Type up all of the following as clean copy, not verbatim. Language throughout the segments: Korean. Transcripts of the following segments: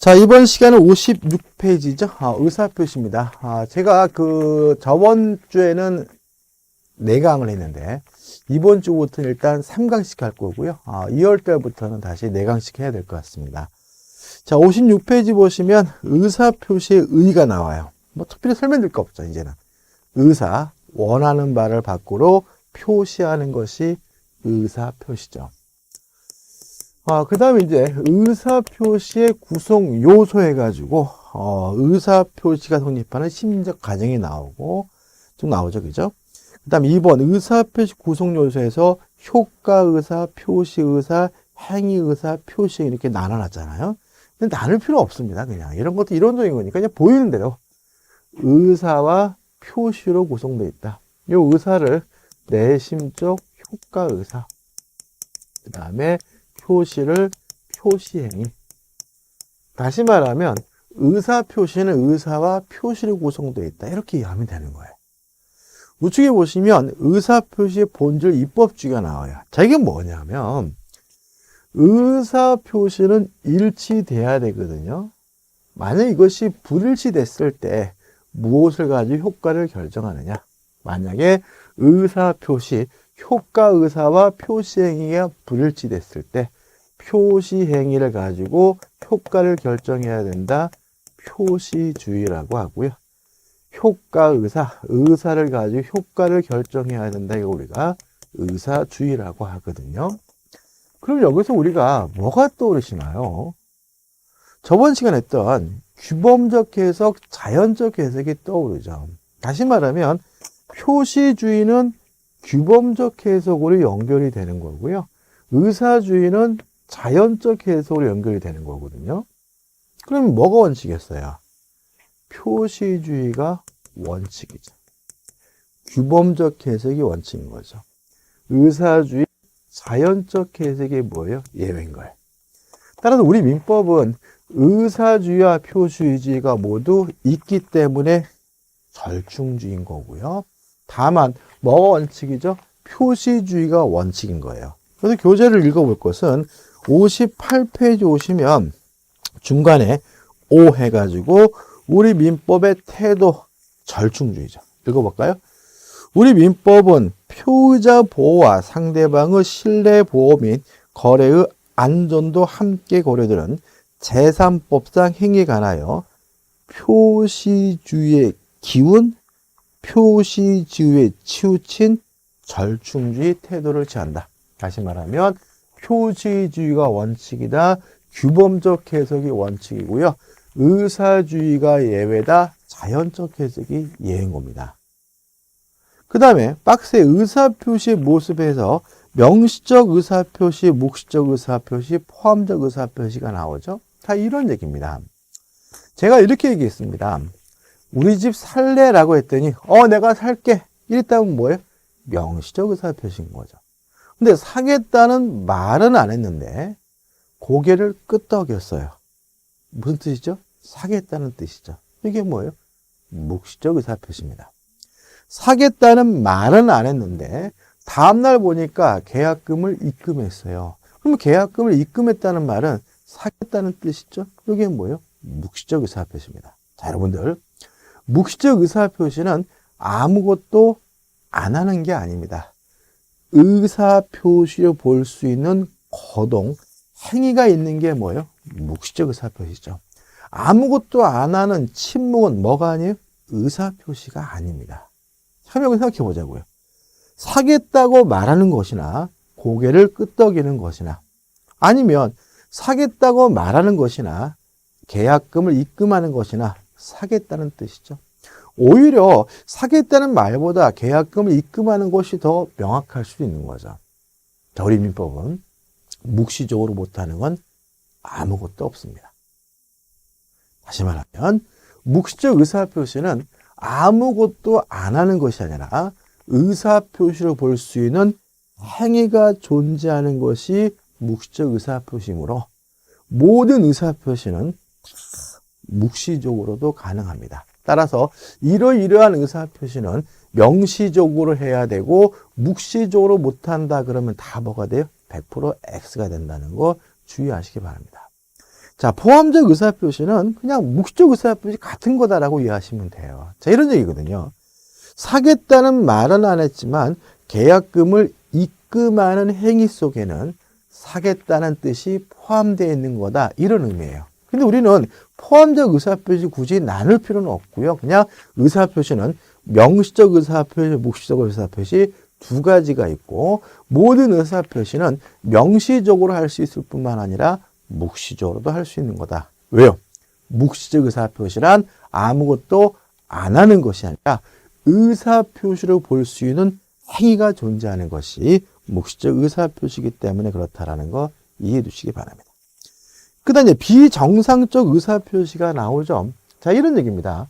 자, 이번 시간은 56페이지죠. 의사표시입니다. 제가 저번 주에는 4강을 했는데, 이번 주부터는 일단 3강씩 할 거고요. 2월 달부터는 다시 4강씩 해야 될 것 같습니다. 자, 56페이지 보시면 의사표시의 의가 나와요. 뭐 특별히 설명드릴 거 없죠, 이제는. 의사, 원하는 바를 밖으로 표시하는 것이 의사표시죠. 그 다음에 이제 의사표시의 구성 요소 해가지고, 의사표시가 성립하는 심리적 과정이 나오고, 좀 나오죠, 그죠? 그 다음에 2번 의사표시 구성 요소에서 효과의사, 표시의사, 행위의사, 표시 이렇게 나눠놨잖아요. 근데 나눌 필요 없습니다, 그냥. 이런 것도 이론적인 거니까 그냥 보이는 대로 의사와 표시로 구성되어 있다. 이 의사를 내심적 효과의사, 그 다음에 표시를 표시행위. 다시 말하면 의사표시는 의사와 표시로 구성되어 있다. 이렇게 이해하면 되는 거예요. 우측에 보시면 의사표시의 본질 입법주의가 나와요. 자, 이게 뭐냐면 의사표시는 일치돼야 되거든요. 만약 이것이 불일치됐을 때 무엇을 가지고 효과를 결정하느냐. 만약에 의사표시, 효과의사와 표시행위가 불일치됐을 때 표시행위를 가지고 효과를 결정해야 된다. 표시주의라고 하고요. 효과의사, 의사를 가지고 효과를 결정해야 된다. 이거 우리가 의사주의라고 하거든요. 그럼 여기서 우리가 뭐가 떠오르시나요? 저번 시간에 했던 규범적 해석, 자연적 해석이 떠오르죠. 다시 말하면 표시주의는 규범적 해석으로 연결이 되는 거고요. 의사주의는 자연적 해석으로 연결이 되는 거거든요. 그럼 뭐가 원칙이었어요? 표시주의가 원칙이죠. 규범적 해석이 원칙인 거죠. 의사주의, 자연적 해석이 뭐예요? 예외인 거예요. 따라서 우리 민법은 의사주의와 표시주의가 모두 있기 때문에 절충주의인 거고요. 다만 뭐가 원칙이죠? 표시주의가 원칙인 거예요. 그래서 교재를 읽어볼 것은 58페이지 오시면 중간에 O 해가지고 우리 민법의 태도 절충주의죠. 읽어볼까요? 우리 민법은 표의자 보호와 상대방의 신뢰 보호 및 거래의 안전도 함께 고려되는 제3법상 행위에 관하여 표시주의의 기운, 표시주의에 치우친 절충주의 태도를 취한다. 다시 말하면 표시주의가 원칙이다. 규범적 해석이 원칙이고요. 의사주의가 예외다. 자연적 해석이 예외인 겁니다. 그 다음에 박스의 의사표시의 모습에서 명시적 의사표시, 묵시적 의사표시, 포함적 의사표시가 나오죠. 다 이런 얘기입니다. 제가 이렇게 얘기했습니다. 우리 집 살래라고 했더니 내가 살게 이랬다면 뭐예요? 명시적 의사표시인 거죠. 근데 사겠다는 말은 안 했는데 고개를 끄덕였어요. 무슨 뜻이죠? 사겠다는 뜻이죠. 이게 뭐예요? 묵시적 의사표시입니다. 사겠다는 말은 안 했는데 다음날 보니까 계약금을 입금했어요. 그럼 계약금을 입금했다는 말은 사겠다는 뜻이죠? 이게 뭐예요? 묵시적 의사표시입니다. 자, 여러분들 묵시적 의사표시는 아무것도 안 하는 게 아닙니다. 의사표시로 볼 수 있는 거동, 행위가 있는 게 뭐예요? 묵시적 의사표시죠. 아무것도 안 하는 침묵은 뭐가 아니에요? 의사표시가 아닙니다. 한번 생각해 보자고요. 사겠다고 말하는 것이나 고개를 끄덕이는 것이나 아니면 사겠다고 말하는 것이나 계약금을 입금하는 것이나 사겠다는 뜻이죠. 오히려 사겠다는 말보다 계약금을 입금하는 것이 더 명확할 수 있는 거죠. 자, 우리 민법은 묵시적으로 못하는 건 아무것도 없습니다. 다시 말하면 묵시적 의사표시는 아무것도 안 하는 것이 아니라 의사표시로 볼 수 있는 행위가 존재하는 것이 묵시적 의사표시이므로 모든 의사표시는 묵시적으로도 가능합니다. 따라서 이러이러한 의사표시는 명시적으로 해야 되고 묵시적으로 못한다 그러면 다 뭐가 돼요? 100% X가 된다는 거 주의하시기 바랍니다. 자, 포함적 의사표시는 그냥 묵시적 의사표시 같은 거다라고 이해하시면 돼요. 자, 이런 얘기거든요. 사겠다는 말은 안 했지만 계약금을 입금하는 행위 속에는 사겠다는 뜻이 포함되어 있는 거다. 이런 의미예요. 근데 우리는 포함적 의사표시 굳이 나눌 필요는 없고요. 그냥 의사표시는 명시적 의사표시, 묵시적 의사표시 두 가지가 있고 모든 의사표시는 명시적으로 할 수 있을 뿐만 아니라 묵시적으로도 할 수 있는 거다. 왜요? 묵시적 의사표시란 아무것도 안 하는 것이 아니라 의사표시로 볼 수 있는 행위가 존재하는 것이 묵시적 의사표시이기 때문에 그렇다라는 거 이해해 두시기 바랍니다. 그 다음에 비정상적 의사표시가 나오죠. 자, 이런 얘기입니다.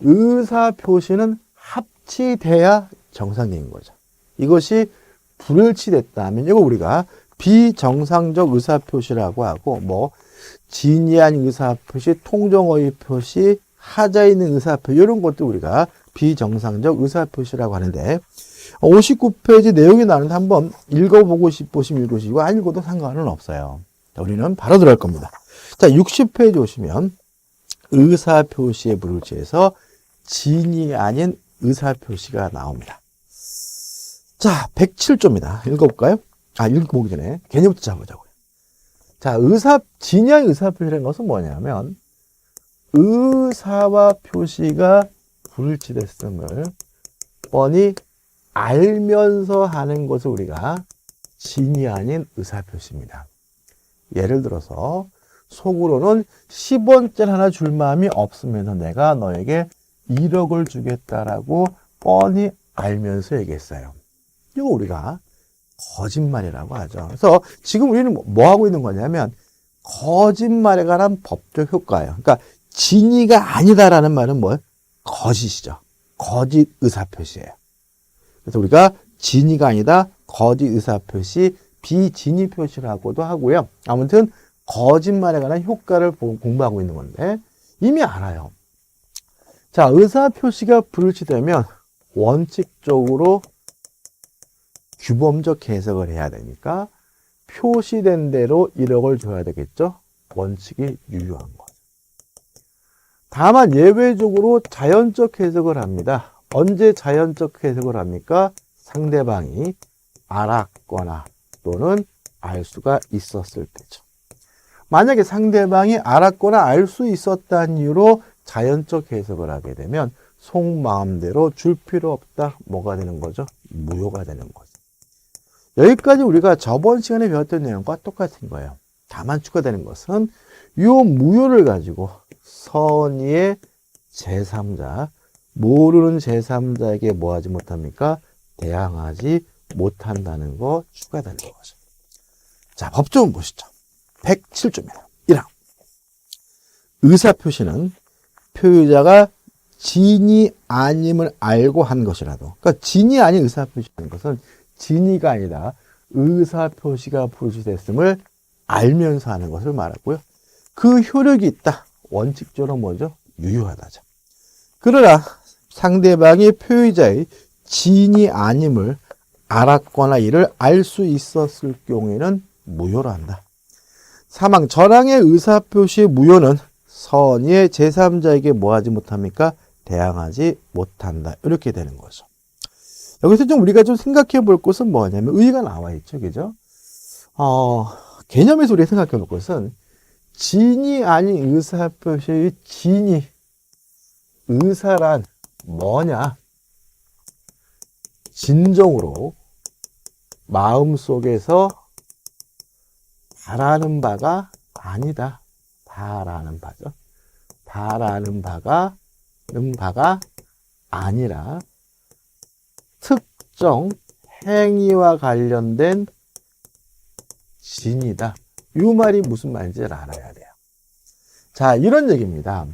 의사표시는 합치돼야 정상적인 거죠. 이것이 불일치됐다면 이거 우리가 비정상적 의사표시라고 하고 뭐 진의한 의사표시, 통정어의 표시, 하자 있는 의사표시 이런 것도 우리가 비정상적 의사표시라고 하는데 59페이지 내용이 나오는데 한번 읽어보고 싶으시면 읽으시고 안 읽어도 상관은 없어요. 자, 우리는 바로 들어갈 겁니다. 자, 60페이지 오시면 의사표시의 불일치에서 진이 아닌 의사표시가 나옵니다. 자, 107조입니다. 읽어볼까요? 읽어보기 전에 개념부터 잡아보자고요. 자, 진이한 의사표시라는 것은 뭐냐면 의사와 표시가 불일치됐음을 뻔히 알면서 하는 것을 우리가 진이 아닌 의사표시입니다. 예를 들어서 속으로는 10원짜리 하나 줄 마음이 없으면서 내가 너에게 1억을 주겠다라고 뻔히 알면서 얘기했어요. 이거 우리가 거짓말이라고 하죠. 그래서 지금 우리는 뭐 하고 있는 거냐면 거짓말에 관한 법적 효과예요. 그러니까 진위가 아니다라는 말은 뭐예요? 거짓이죠. 거짓 의사표시예요. 그래서 우리가 진위가 아니다, 거짓 의사표시, 비진위 표시라고도 하고요. 아무튼 거짓말에 관한 효과를 공부하고 있는 건데 이미 알아요. 자, 의사표시가 불일치되면 원칙적으로 규범적 해석을 해야 되니까 표시된 대로 1억을 줘야 되겠죠. 원칙이 유효한 거죠. 다만 예외적으로 자연적 해석을 합니다. 언제 자연적 해석을 합니까? 상대방이 알았거나 또는 알 수가 있었을 때죠. 만약에 상대방이 알았거나 알 수 있었다는 이유로 자연적 해석을 하게 되면 속마음대로 줄 필요 없다. 뭐가 되는 거죠? 무효가 되는 거죠. 여기까지 우리가 저번 시간에 배웠던 내용과 똑같은 거예요. 다만 추가되는 것은 이 무효를 가지고 선의의 제3자, 모르는 제3자에게 뭐 하지 못합니까? 대항하지 못한다는 거 추가되는 거죠. 자, 법조문 보시죠. 107조입니다. 1항. 의사표시는 표의자가 진이 아님을 알고 한 것이라도, 그러니까 진이 아닌 의사표시라는 것은 진이가 아니다. 의사표시가 불일치됐음을 알면서 하는 것을 말하고요. 그 효력이 있다. 원칙적으로 뭐죠? 유효하다죠. 그러나 상대방이 표의자의 진이 아님을 알았거나 이를 알 수 있었을 경우에는 무효로 한다. 사망, 전항의 의사표시의 무효는 선의의 제3자에게 뭐 하지 못합니까? 대항하지 못한다. 이렇게 되는 거죠. 여기서 좀 우리가 좀 생각해 볼 것은 뭐냐면 의의가 나와 있죠. 그죠? 개념에서 우리가 생각해 볼 것은 진이 아닌 의사표시의 진이, 의사란 뭐냐? 진정으로 마음속에서 바라는 바가 아니다. 바라는 바죠. 바라는 바가 아니라 특정 행위와 관련된 진이다. 이 말이 무슨 말인지를 알아야 돼요. 자, 이런 얘기입니다.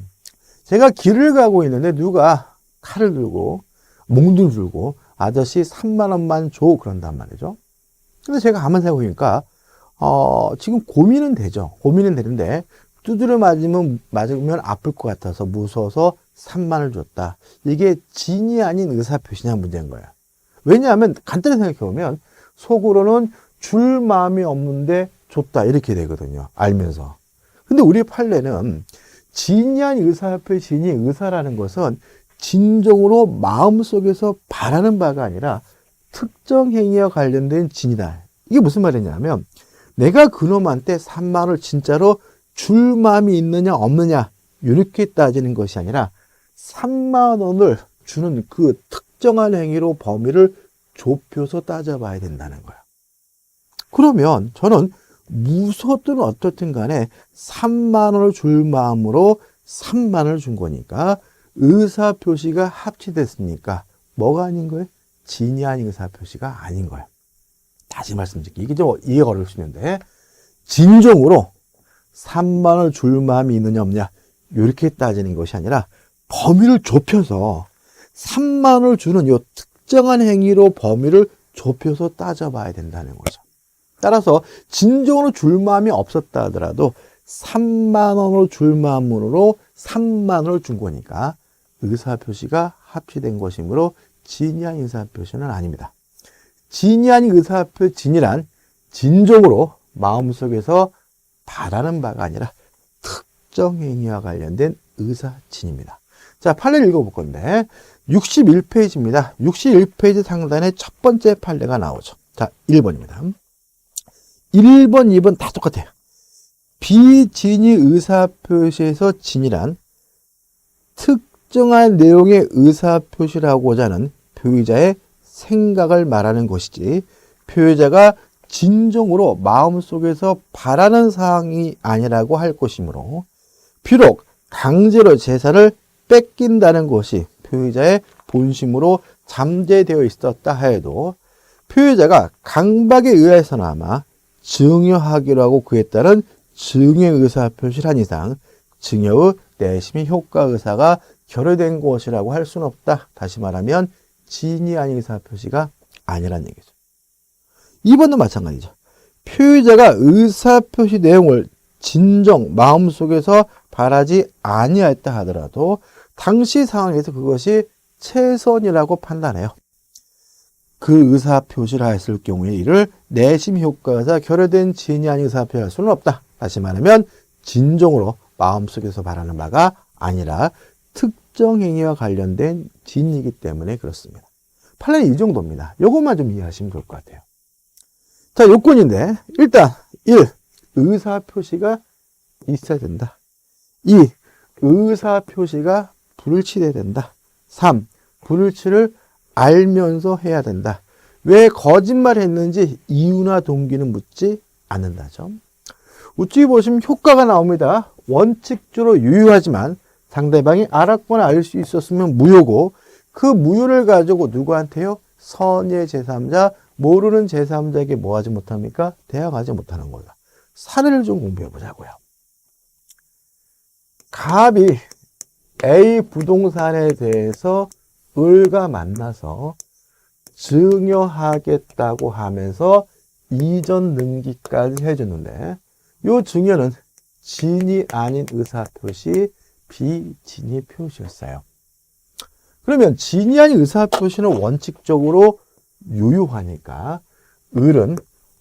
제가 길을 가고 있는데 누가 칼을 들고 몽둥이를 들고 아저씨 3만 원만 줘 그런단 말이죠. 근데 제가 가만히 생각해보니까 지금 고민은 되죠. 고민은 되는데 두드려 맞으면 아플 것 같아서 무서워서 3만 원을 줬다. 이게 진이 아닌 의사표시냐 문제인 거예요. 왜냐하면 간단히 생각해보면 속으로는 줄 마음이 없는데 줬다 이렇게 되거든요. 알면서. 근데 우리 판례는 진이한 의사표시, 진이 의사라는 것은 진정으로 마음속에서 바라는 바가 아니라 특정 행위와 관련된 진이다. 이게 무슨 말이냐면 내가 그놈한테 3만 원을 진짜로 줄 마음이 있느냐 없느냐 이렇게 따지는 것이 아니라 3만 원을 주는 그 특정한 행위로 범위를 좁혀서 따져봐야 된다는 거야. 그러면 저는 무엇든 어떻든 간에 3만 원을 줄 마음으로 3만 원을 준 거니까 의사표시가 합치됐으니까 뭐가 아닌 거예요? 진이 아닌 의사표시가 아닌 거예요. 다시 말씀드릴게요. 이게 좀 이해가 어려울 수 있는데 진정으로 3만 원을 줄 마음이 있느냐 없느냐 이렇게 따지는 것이 아니라 범위를 좁혀서 3만 원을 주는 이 특정한 행위로 범위를 좁혀서 따져봐야 된다는 거죠. 따라서 진정으로 줄 마음이 없었다 하더라도 3만 원으로 줄 마음으로 3만 원을 준 거니까 의사표시가 합치된 것이므로 진이 아닌 의사표시는 아닙니다. 진이 아닌 의사표 진이란 진정으로 마음속에서 바라는 바가 아니라 특정 행위와 관련된 의사진입니다. 자, 판례를 읽어볼 건데 61페이지입니다. 61페이지 상단에 첫 번째 판례가 나오죠. 자, 1번입니다. 1번, 2번 다 똑같아요. 비진이 의사표시에서 진이란 특정한 내용의 의사표시라고자 하는 표의자의 생각을 말하는 것이지 표의자가 진정으로 마음속에서 바라는 사항이 아니라고 할 것이므로 비록 강제로 재산을 뺏긴다는 것이 표의자의 본심으로 잠재되어 있었다 하여도 표의자가 강박에 의해서나마 증여하기로 하고 그에 따른 증여 의사표시를 한 이상 증여의 내심의 효과 의사가 결여된 것이라고 할 수는 없다. 다시 말하면 진이 아닌 의사표시가 아니란 얘기죠. 2번도 마찬가지죠. 표의자가 의사표시 내용을 진정 마음속에서 바라지 아니하였다 하더라도 당시 상황에서 그것이 최선이라고 판단해요. 그 의사표시를 하였을 경우에 이를 내심 효과가 결여된 진이 아닌 의사표시를 할 수는 없다. 다시 말하면 진정으로 마음속에서 바라는 바가 아니라 특정 행위와 관련된 진이기 때문에 그렇습니다. 판례는 이 정도입니다. 이것만 좀 이해하시면 좋을 것 같아요. 자, 요건인데 일단 1. 의사표시가 있어야 된다. 2. 의사표시가 불일치돼야 된다. 3. 불일치를 알면서 해야 된다. 왜 거짓말을 했는지 이유나 동기는 묻지 않는다죠. 우측에 보시면 효과가 나옵니다. 원칙적으로 유효하지만 상대방이 알았거나 알 수 있었으면 무효고 그 무효를 가지고 누구한테요? 선의 제3자, 모르는 제3자에게 뭐 하지 못합니까? 대항하지 못하는 거다. 사례를 좀 공부해 보자고요. 갑이 A 부동산에 대해서 을과 만나서 증여하겠다고 하면서 이전 등기까지 해줬는데 이 증여는 진이 아닌 의사표시, 비진이 표시였어요. 그러면 진이 아닌 의사표시는 원칙적으로 유효하니까 을은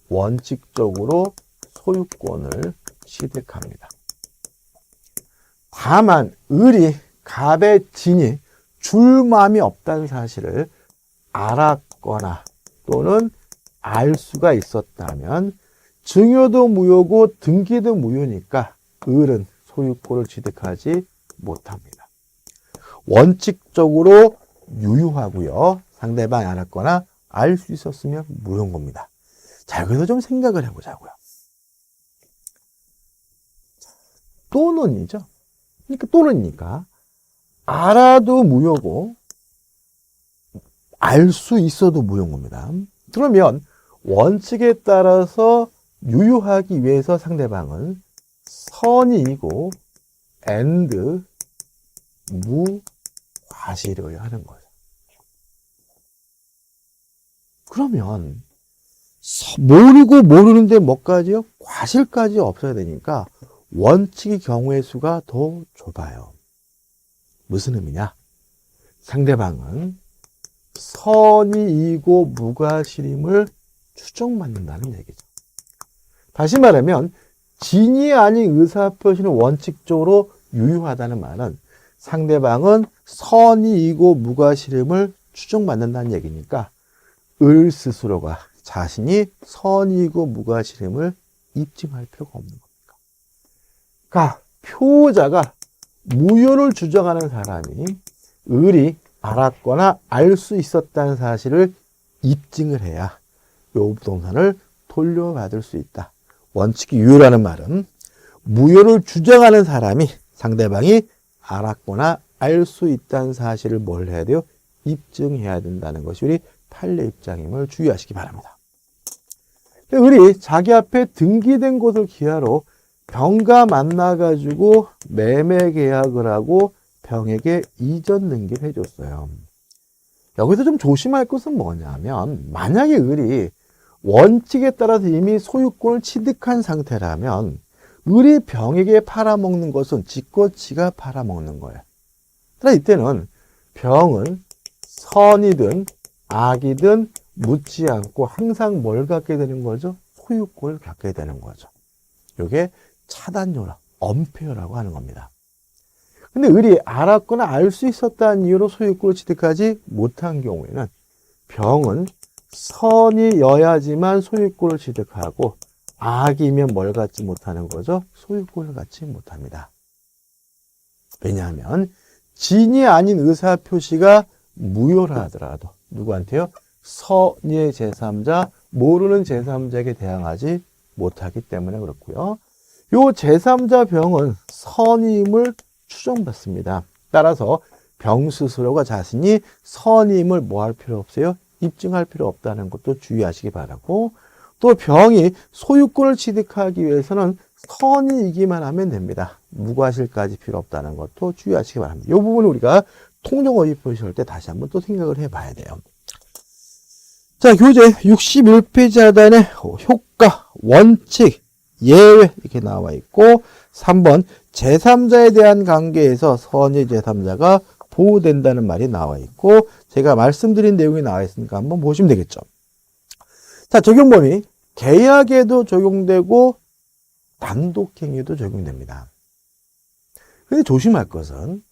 원칙적으로 소유권을 취득합니다. 다만 을이 갑의 진이 줄 마음이 없다는 사실을 알았거나 또는 알 수가 있었다면 증여도 무효고 등기도 무효니까 을은 소유권을 취득하지 못합니다. 원칙적으로 유효하고요. 상대방이 알았거나 알 수 있었으면 무효인 겁니다. 자, 여기서 좀 생각을 해보자고요. 또는이죠. 그러니까 또는이니까 알아도 무효고 알 수 있어도 무효인 겁니다. 그러면 원칙에 따라서 유효하기 위해서 상대방은 선이이고 and 무과실을 하는 거예요. 그러면 모르고 모르는데 뭐까지요? 과실까지 없어야 되니까 원칙의 경우의 수가 더 좁아요. 무슨 의미냐? 상대방은 선이이고 무과실임을 추정받는다는 얘기죠. 다시 말하면 진이 아닌 의사표시는 원칙적으로 유효하다는 말은 상대방은 선의이고 무과실임을 추정받는다는 얘기니까 을 스스로가 자신이 선의이고 무과실임을 입증할 필요가 없는 겁니다. 그러니까 표자가 무효를 주장하는 사람이 을이 알았거나 알 수 있었다는 사실을 입증을 해야 이 부동산을 돌려받을 수 있다. 원칙이 유효라는 말은 무효를 주장하는 사람이 상대방이 알았거나 알 수 있다는 사실을 뭘 해야 돼요? 입증해야 된다는 것이 우리 판례 입장임을 주의하시기 바랍니다. 을이 자기 앞에 등기된 곳을 기하로 병과 만나가지고 매매 계약을 하고 병에게 이전 등기를 해줬어요. 여기서 좀 조심할 것은 뭐냐면 만약에 을이 원칙에 따라서 이미 소유권을 취득한 상태라면 을이 병에게 팔아먹는 것은 지껏 지가 팔아먹는 거예요. 그러나 이때는 병은 선이든 악이든 묻지 않고 항상 뭘 갖게 되는 거죠? 소유권을 갖게 되는 거죠. 이게 차단요라, 엄폐요라고 하는 겁니다. 근데 을이 알았거나 알 수 있었다는 이유로 소유권을 취득하지 못한 경우에는 병은 선이여야지만 소유권을 취득하고 악이면 뭘 갖지 못하는 거죠? 소유권을 갖지 못합니다. 왜냐하면 진이 아닌 의사표시가 무효라 하더라도 누구한테요? 선의의 제3자, 모르는 제3자에게 대항하지 못하기 때문에 그렇고요. 요 제3자 병은 선의임을 추정받습니다. 따라서 병 스스로가 자신이 선의임을 뭐 할 필요 없어요? 입증할 필요 없다는 것도 주의하시기 바라고, 또 병이 소유권을 취득하기 위해서는 선의이기만 하면 됩니다. 무과실까지 필요 없다는 것도 주의하시기 바랍니다. 이 부분을 우리가 통정어휘 표시할 때 다시 한번 또 생각을 해봐야 돼요. 자, 교재 61페이지 하단에 효과, 원칙, 예외 이렇게 나와 있고 3번 제3자에 대한 관계에서 선의 제3자가 보호된다는 말이 나와 있고 제가 말씀드린 내용이 나와 있으니까 한번 보시면 되겠죠. 자, 적용 범위 계약에도 적용되고 단독행위도 적용됩니다. 근데 조심할 것은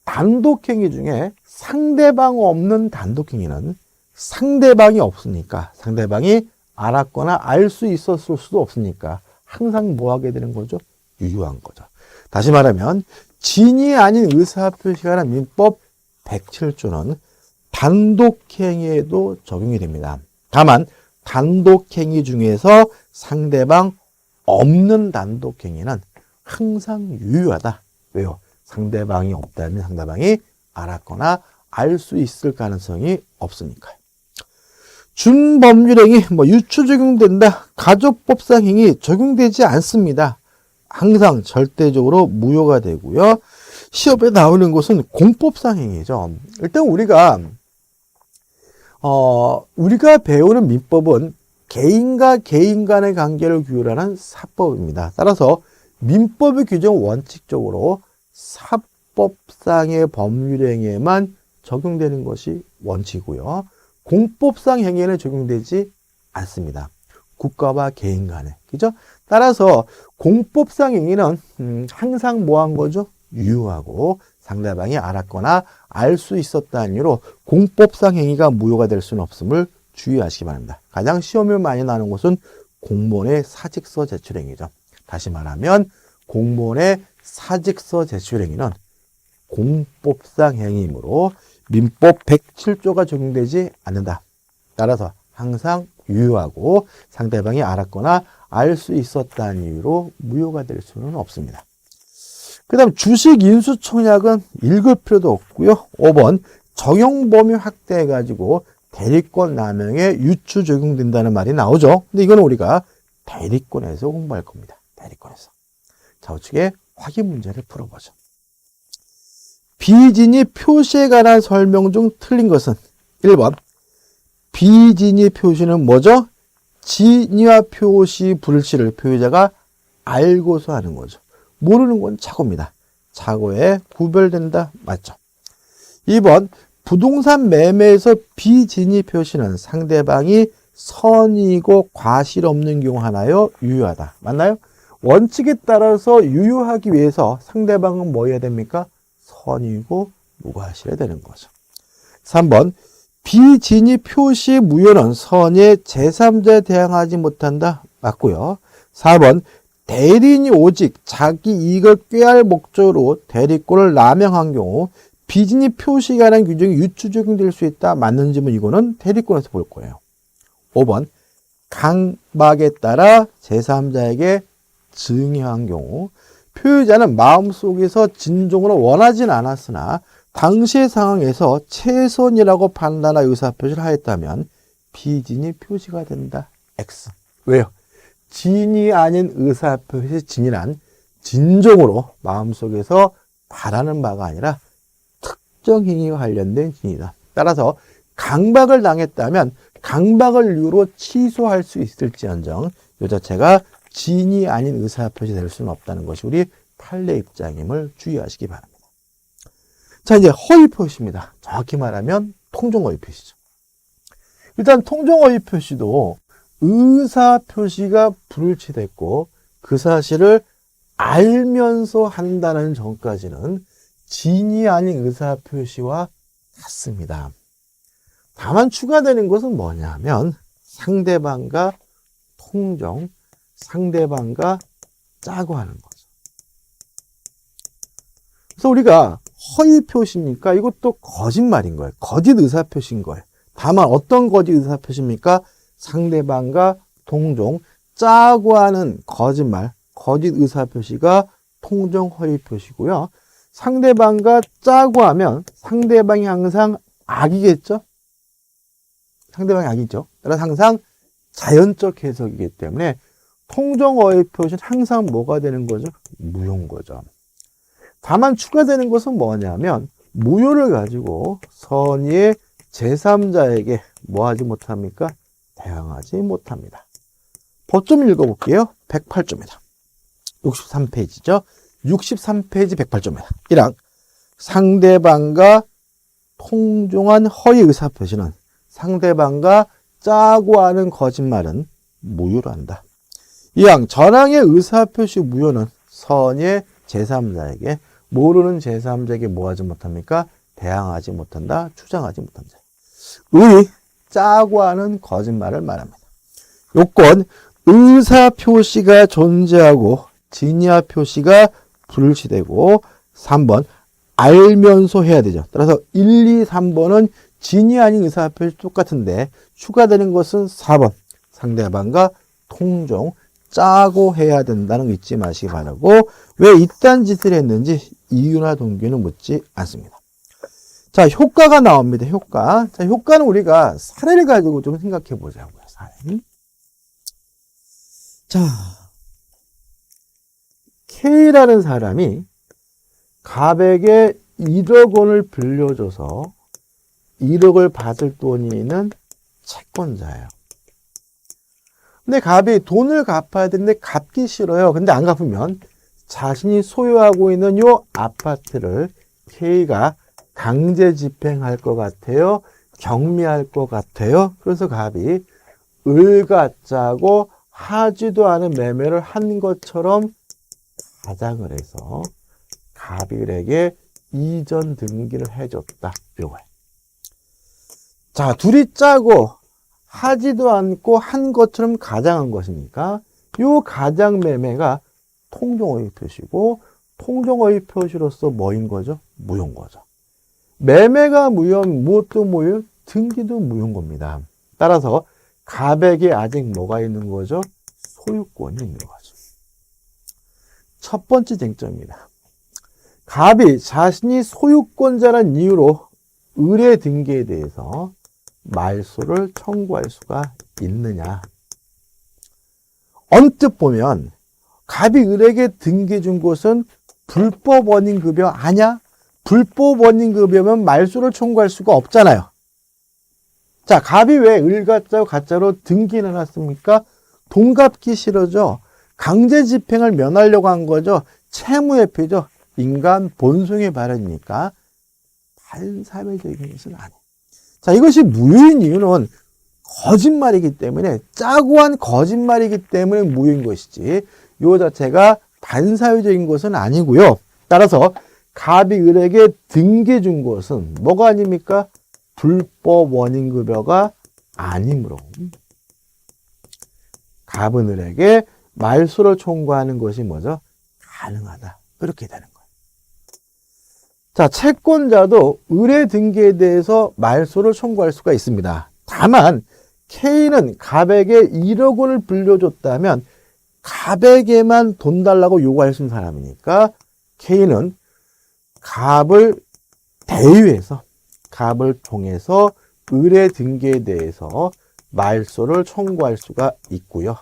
단독행위 중에 상대방 없는 단독행위는 상대방이 없으니까 상대방이 알았거나 알 수 있었을 수도 없으니까 항상 뭐 하게 되는 거죠? 유효한 거죠. 다시 말하면 진이 아닌 의사표시가 하는 민법 107조는 단독행위에도 적용이 됩니다. 다만 단독행위 중에서 상대방 없는 단독행위는 항상 유효하다. 왜요? 상대방이 없다면 상대방이 알았거나 알 수 있을 가능성이 없으니까요. 준법률행위, 유추 적용된다. 가족법상 행위 적용되지 않습니다. 항상 절대적으로 무효가 되고요. 시험에 나오는 것은 공법상 행위죠. 일단 우리가 배우는 민법은 개인과 개인 간의 관계를 규율하는 사법입니다. 따라서 민법의 규정은 원칙적으로 사법상의 법률행위에만 적용되는 것이 원칙이고요. 공법상 행위에는 적용되지 않습니다. 국가와 개인 간에. 그죠? 따라서 공법상 행위는 항상 뭐 한 거죠? 유효하고 상대방이 알았거나 알 수 있었다는 이유로 공법상 행위가 무효가 될 수는 없음을 주의하시기 바랍니다. 가장 시험에 많이 나오는 것은 공무원의 사직서 제출 행위죠. 다시 말하면 공무원의 사직서 제출 행위는 공법상 행위이므로 민법 107조가 적용되지 않는다. 따라서 항상 유효하고 상대방이 알았거나 알 수 있었다는 이유로 무효가 될 수는 없습니다. 그 다음 주식 인수 청약은 읽을 필요도 없고요. 5번 적용 범위 확대해가지고 대리권 남용에 유추 적용된다는 말이 나오죠. 근데 이건 우리가 대리권에서 공부할 겁니다. 대리권에서. 자, 우측에 확인 문제를 풀어보죠. 비진이 표시에 관한 설명 중 틀린 것은 1번 비진이 표시는 뭐죠? 진위와 표시 불씨를 표의자가 알고서 하는 거죠. 모르는 건 착오입니다. 착오에 구별된다. 맞죠? 2번 부동산 매매에서 비진위 표시는 상대방이 선의이고 과실 없는 경우 하나요? 유효하다. 맞나요? 원칙에 따라서 유효하기 위해서 상대방은 뭐 해야 됩니까? 선이고 무과실해야 되는 거죠. 3번 비진위 표시 무효는 선의 제3자에 대항하지 못한다. 맞고요. 4번 대리인이 오직 자기 이익을 꾀할 목적으로 대리권을 남용한 경우 비진위 표시에 관한 규정이 유추 적용될 수 있다. 맞는 질문 이거는 대리권에서 볼 거예요. 5번 강박에 따라 제3자에게 증여한 경우 표의자는 마음속에서 진정으로 원하진 않았으나 당시의 상황에서 최선이라고 판단하여 의사표시를 하였다면 비진위 표시가 된다. X. 왜요? 진이 아닌 의사표시 진이란 진정으로 마음속에서 바라는 바가 아니라 특정 행위와 관련된 진이다. 따라서 강박을 당했다면 강박을 이유로 취소할 수 있을지언정 이 자체가 진이 아닌 의사표시 될 수는 없다는 것이 우리 판례 입장임을 주의하시기 바랍니다. 자, 이제 허위 표시입니다. 정확히 말하면 통정 허위 표시죠. 일단 통정 허위 표시도 의사 표시가 불일치됐고 그 사실을 알면서 한다는 점까지는 진이 아닌 의사 표시와 같습니다. 다만 추가되는 것은 뭐냐면 상대방과 통정, 상대방과 짜고 하는 거죠. 그래서 우리가 허위 표시입니까? 이것도 거짓말인 거예요. 거짓 의사 표시인 거예요. 다만 어떤 거짓 의사 표시입니까? 상대방과 통정, 짜고 하는 거짓말, 거짓 의사 표시가 통정 허위 표시고요. 상대방과 짜고 하면 상대방이 항상 악이겠죠? 상대방이 악이죠. 따라서 항상 자연적 해석이기 때문에 통정 허위 표시는 항상 뭐가 되는 거죠? 무효인 거죠. 다만 추가되는 것은 뭐냐면 무효를 가지고 선의의 제3자에게 뭐 하지 못합니까? 대항하지 못합니다. 법좀 읽어볼게요. 108조입니다. 63페이지죠. 63페이지 108조입니다. 1항 상대방과 통정한 허위 의사표시는 상대방과 짜고 하는 거짓말은 무효로 한다. 2항 전항의 의사표시 무효는 선의 제3자에게 모르는 제3자에게 뭐 하지 못합니까? 대항하지 못한다. 추정하지 못한다. 의 짜고 하는 거짓말을 말합니다. 요건 의사 표시가 존재하고 진야 표시가 불일치되고 3번 알면서 해야 되죠. 따라서 1, 2, 3번은 진이 아닌 의사 표시 똑같은데 추가되는 것은 4번 상대방과 통정 짜고 해야 된다는 거 잊지 마시기 바라고 왜 이딴 짓을 했는지 이유나 동기는 묻지 않습니다. 자, 효과가 나옵니다. 효과. 자, 효과는 우리가 사례를 가지고 좀 생각해 보자고요. 사례. 자, K라는 사람이 갑에게 1억 원을 빌려줘서 1억을 받을 돈이 있는 채권자예요. 근데 갑이 돈을 갚아야 되는데 갚기 싫어요. 근데 안 갚으면 자신이 소유하고 있는 요 아파트를 K가 강제 집행할 것 같아요. 경미할 것 같아요. 그래서 갑이 을가짜고 하지도 않은 매매를 한 것처럼 가장을 해서 갑이 을에게 이전 등기를 해줬다. 요거예요. 자, 둘이 짜고 하지도 않고 한 것처럼 가장한 것이니까 요 가장 매매가 통정허위 표시고 통정허위 표시로서 뭐인 거죠? 무효인 거죠. 매매가 무효면 무엇도 무효? 등기도 무효인 겁니다. 따라서 갑에게 아직 뭐가 있는 거죠? 소유권이 있는 거죠. 첫 번째 쟁점입니다. 갑이 자신이 소유권자라는 이유로 을의 등기에 대해서 말소를 청구할 수가 있느냐. 언뜻 보면 갑이 을에게 등기해 준 곳은 불법 원인급여 아냐? 불법 원인급여면 말소를 청구할 수가 없잖아요. 자, 갑이 왜 을가짜고 가짜로 등기를 해놨습니까? 돈 갚기 싫어져. 강제 집행을 면하려고 한 거죠. 채무회피죠. 인간 본성의 발현이니까 반사회적인 것은 아니에요. 자, 이것이 무효인 이유는 거짓말이기 때문에 짜고 한 거짓말이기 때문에 무효인 것이지 요 자체가 반사회적인 것은 아니고요. 따라서 갑이 을에게 등기 준 것은 뭐가 아닙니까? 불법 원인급여가 아니므로 갑은 을에게 말소를 청구하는 것이 뭐죠? 가능하다. 이렇게 되는 거예요. 자, 채권자도 을의 등기에 대해서 말소를 청구할 수가 있습니다. 다만 K는 갑에게 1억 원을 불려줬다면 갑에게만 돈 달라고 요구할 수 있는 사람이니까 K는 갑을 대위해서 갑을 통해서 을의 등기에 대해서 말소를 청구할 수가 있고요.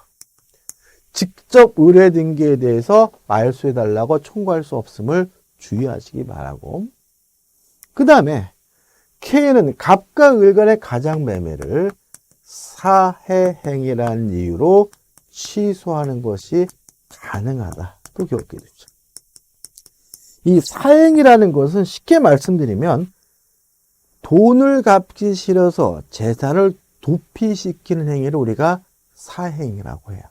직접 을의 등기에 대해서 말소해달라고 청구할 수 없음을 주의하시기 바라고, 그 다음에 K는 갑과 을 간의 가장 매매를 사해행위라는 이유로 취소하는 것이 가능하다. 또 기억해 두죠. 이 사행이라는 것은 쉽게 말씀드리면 돈을 갚기 싫어서 재산을 도피시키는 행위를 우리가 사행이라고 해요.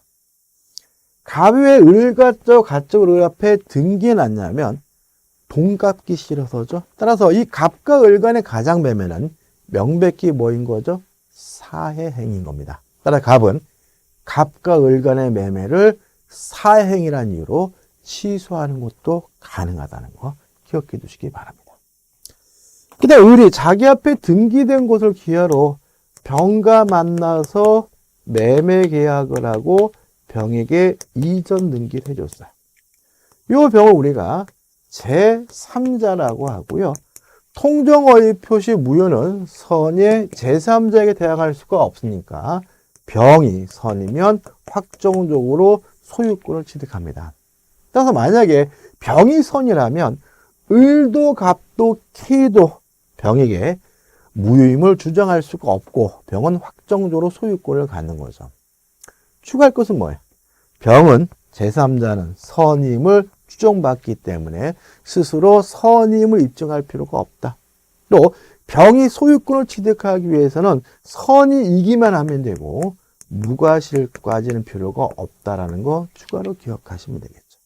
갑이 왜 가적을 을 앞에 등기해 놨냐면 돈 갚기 싫어서죠. 따라서 이 갑과 을 간의 가장 매매는 명백히 뭐인 거죠? 사해행인 겁니다. 따라 갑은 갑과 을 간의 매매를 사해행이라는 이유로 취소하는 것도 가능하다는 거 기억해 두시기 바랍니다. 그 다음 을이 자기 앞에 등기된 곳을 기하로 병과 만나서 매매 계약을 하고 병에게 이전 등기를 해줬어요. 이 병을 우리가 제3자라고 하고요. 통정어의 표시 무효는 선의 제3자에게 대항할 수가 없으니까 병이 선이면 확정적으로 소유권을 취득합니다. 따라서 만약에 병이 선이라면 을도 갑도 K도 병에게 무효임을 주장할 수가 없고 병은 확정적으로 소유권을 갖는 거죠. 추가할 것은 뭐예요? 병은 제3자는 선임을 추정받기 때문에 스스로 선임을 입증할 필요가 없다. 또 병이 소유권을 취득하기 위해서는 선이 이기만 하면 되고 무과실까지는 필요가 없다라는 거 추가로 기억하시면 되겠죠.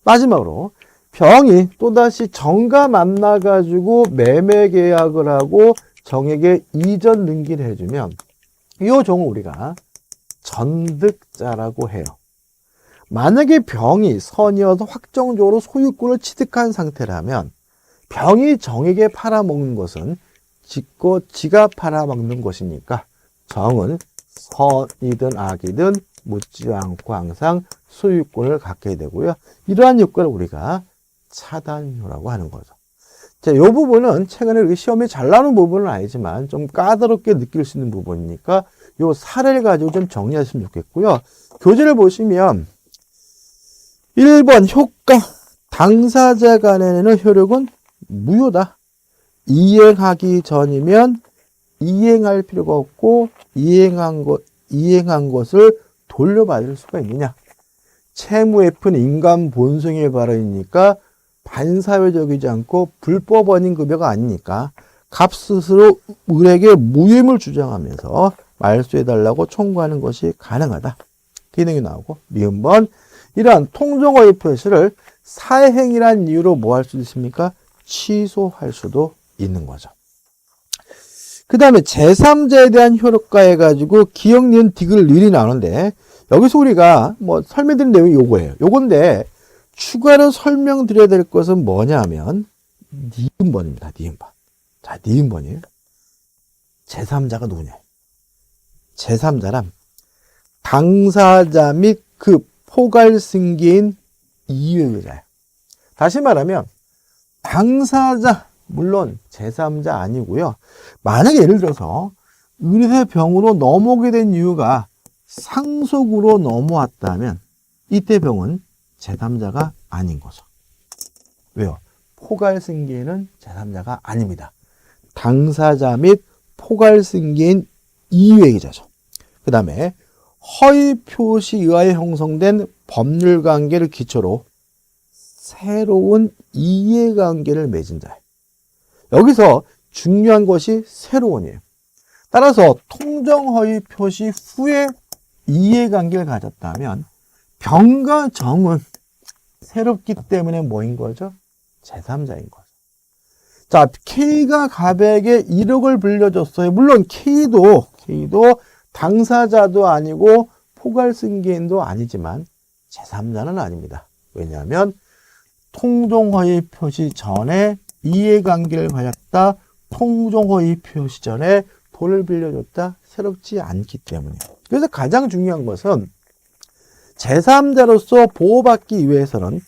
마지막으로 병이 또다시 정과 만나가지고 매매 계약을 하고 정에게 이전 등기를 해주면 이 종을 우리가 전득자라고 해요. 만약에 병이 선이어서 확정적으로 소유권을 취득한 상태라면 병이 정에게 팔아먹는 것은 지가 팔아먹는 것이니까 정은 선이든 악이든 묻지 않고 항상 소유권을 갖게 되고요. 이러한 효과를 우리가 차단효라고 하는 거죠. 자, 이 부분은 최근에 시험에 잘 나오는 부분은 아니지만 좀 까다롭게 느낄 수 있는 부분이니까 이 사례를 가지고 좀 정리하시면 좋겠고요. 교재를 보시면 1번 효과, 당사자 간에는 효력은 무효다. 이행하기 전이면 이행할 필요가 없고 이행한 것을 돌려받을 수가 있느냐. 채무 F는 인간 본성의 발언이니까 반사회적이지 않고 불법 원인 급여가 아니니까 갑 스스로 을에게 무효임을 주장하면서 말소해달라고 청구하는 것이 가능하다. 기능이 나오고 미음번 이러한 통정어의 표시를 사행이란 이유로 뭐 할 수 있습니까? 취소할 수도 있는 거죠. 그 다음에 제3자에 대한 효력과 해가지고 기역, 니은, 디귿을 일이 나오는데 여기서 우리가 뭐 설명드린 내용이 요거예요. 요건데 추가로 설명드려야 될 것은 뭐냐면 니은번입니다. 니은번. 자, 니은번이에요. 제3자가 누구냐? 제3자란 당사자 및 그 포괄승계인 이유자예요. 다시 말하면 당사자 물론 제3자 아니고요. 만약에 예를 들어서 을의 병으로 넘어오게 된 이유가 상속으로 넘어왔다면 이때 병은 제3자가 아닌 거죠. 왜요? 포괄승계인은 제3자가 아닙니다. 당사자 및 포괄승계인 이유의자죠. 그 다음에 허위 표시에 의하여 형성된 법률관계를 기초로 새로운 이해관계를 맺은 자예요. 여기서 중요한 것이 새로운이에요. 따라서 통정허위 표시 후에 이해관계를 가졌다면 병과 정은 새롭기 때문에 뭐인 거죠? 제3자인 거죠. 자, K가 갑에게 1억을 빌려줬어요. 물론 K도 당사자도 아니고 포괄승계인도 아니지만 제3자는 아닙니다. 왜냐하면 통종허위 표시 전에 이해관계를 가졌다. 통종허위 표시 전에 돈을 빌려줬다. 새롭지 않기 때문에. 그래서 가장 중요한 것은 제3자로서 보호받기 위해서는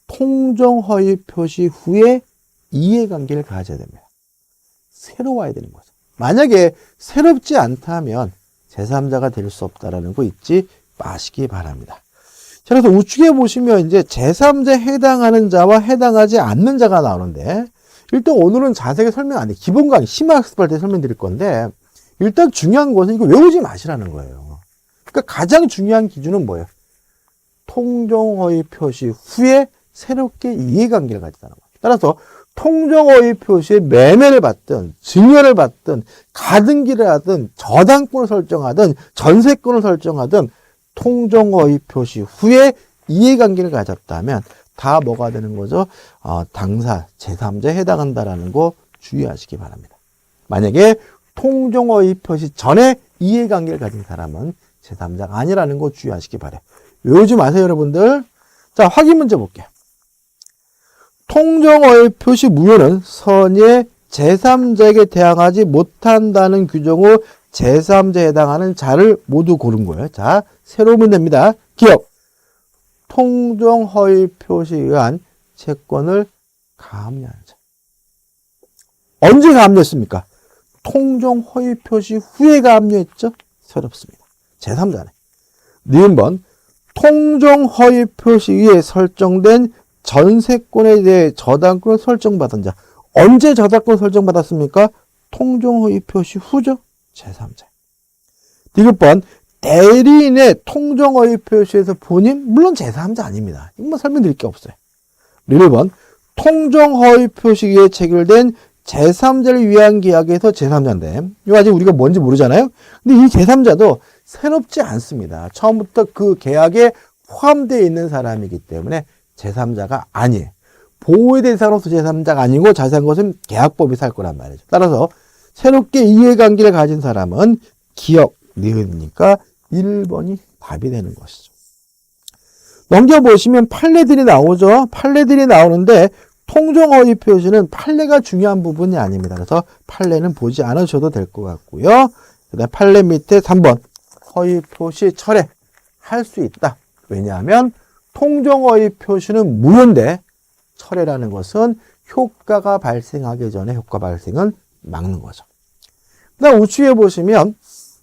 통종허위 표시 후에 이해관계를 가져야 됩니다. 새로워야 되는 거죠. 만약에 새롭지 않다면 제3자가 될 수 없다라는 거 잊지 마시기 바랍니다. 자, 그래서 우측에 보시면 이제 제3자에 해당하는 자와 해당하지 않는 자가 나오는데, 일단 오늘은 자세하게 설명 안 해. 기본 강의, 심화학습할 때 설명드릴 건데, 일단 중요한 것은 이거 외우지 마시라는 거예요. 그러니까 가장 중요한 기준은 뭐예요? 통종허위 표시 후에 새롭게 이해관계를 가지다는 거예요. 따라서 통종허위 표시에 매매를 받든 증여를 받든 가등기를 하든 저당권을 설정하든 전세권을 설정하든 통종허위 표시 후에 이해관계를 가졌다면 다 뭐가 되는 거죠? 당사, 제3자에 해당한다라는 거 주의하시기 바랍니다. 만약에 통종허위 표시 전에 이해관계를 가진 사람은 제3자가 아니라는 거 주의하시기 바라요. 외우지 마세요, 여러분들. 자, 확인 문제 볼게요. 통종허위 표시 무효는 선의의 제3자에게 대항하지 못한다는 규정 후 제3자에 해당하는 자를 모두 고른 거예요. 자, 새로운 문제입니다. 기억. 통종허위 표시에 의한 채권을 가압류한 자. 언제 가압류했습니까? 통종허위 표시 후에 가압류했죠? 새롭습니다. 제3자네. 니은번 통종허위 표시에 설정된 전세권에 대해 저당권을 설정받은 자. 언제 저당권 설정받았습니까? 통종허위 표시 후죠? 제3자. 디귿번 대리인의 통종허위 표시에서 본인? 물론 제3자 아닙니다. 이건 뭐 설명드릴 게 없어요. 1번 통종허위 표시에 체결된 제3자를 위한 계약에서 제3자인데 이거 아직 우리가 뭔지 모르잖아요. 근데 이 제3자도 새롭지 않습니다. 처음부터 그 계약에 포함되어 있는 사람이기 때문에 제3자가 아니에요. 보호의 대상으로서 제3자가 아니고 자세한 것은 계약법에서 할 거란 말이죠. 따라서 새롭게 이해관계를 가진 사람은 기억, 니은이니까 1번이 답이 되는 것이죠. 넘겨보시면 판례들이 나오죠. 판례들이 나오는데 통종허위 표시는 판례가 중요한 부분이 아닙니다. 그래서 판례는 보지 않으셔도 될 것 같고요. 그 다음 판례 밑에 3번 허위 표시 철회할 수 있다. 왜냐하면 통종허위 표시는 무효인데 철회라는 것은 효과가 발생하기 전에 효과 발생은 막는 거죠. 그 다음 우측에 보시면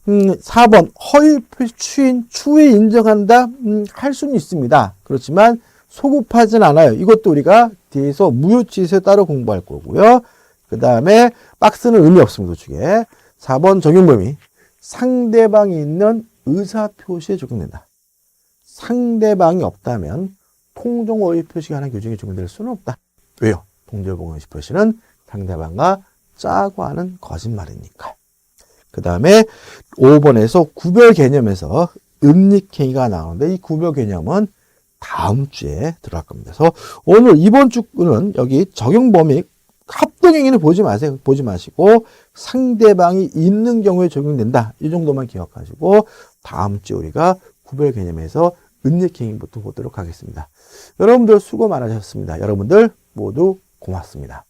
4번 허위 표시 추후에 인정한다. 할 수는 있습니다. 그렇지만 소급하진 않아요. 이것도 우리가 뒤에서 무효치에서 따로 공부할 거고요. 그 다음에 박스는 의미 없습니다. 우측에 4번 적용 범위 상대방이 있는 의사표시에 적용된다. 상대방이 없다면 통종허위 표시가 하는 규정에 적용될 수는 없다. 왜요? 통종허위 표시는 상대방과 짜고 하는 거짓말이니까. 그 다음에 5번에서 구별 개념에서 음닉행위가 나오는데 이 구별 개념은 다음 주에 들어갈 겁니다. 그래서 오늘 이번 주는 여기 적용 범위 합동행위는 보지 마세요. 보지 마시고 상대방이 있는 경우에 적용된다. 이 정도만 기억하시고 다음 주에 우리가 구별 개념에서 음닉행위부터 보도록 하겠습니다. 여러분들 수고 많으셨습니다. 여러분들 모두 고맙습니다.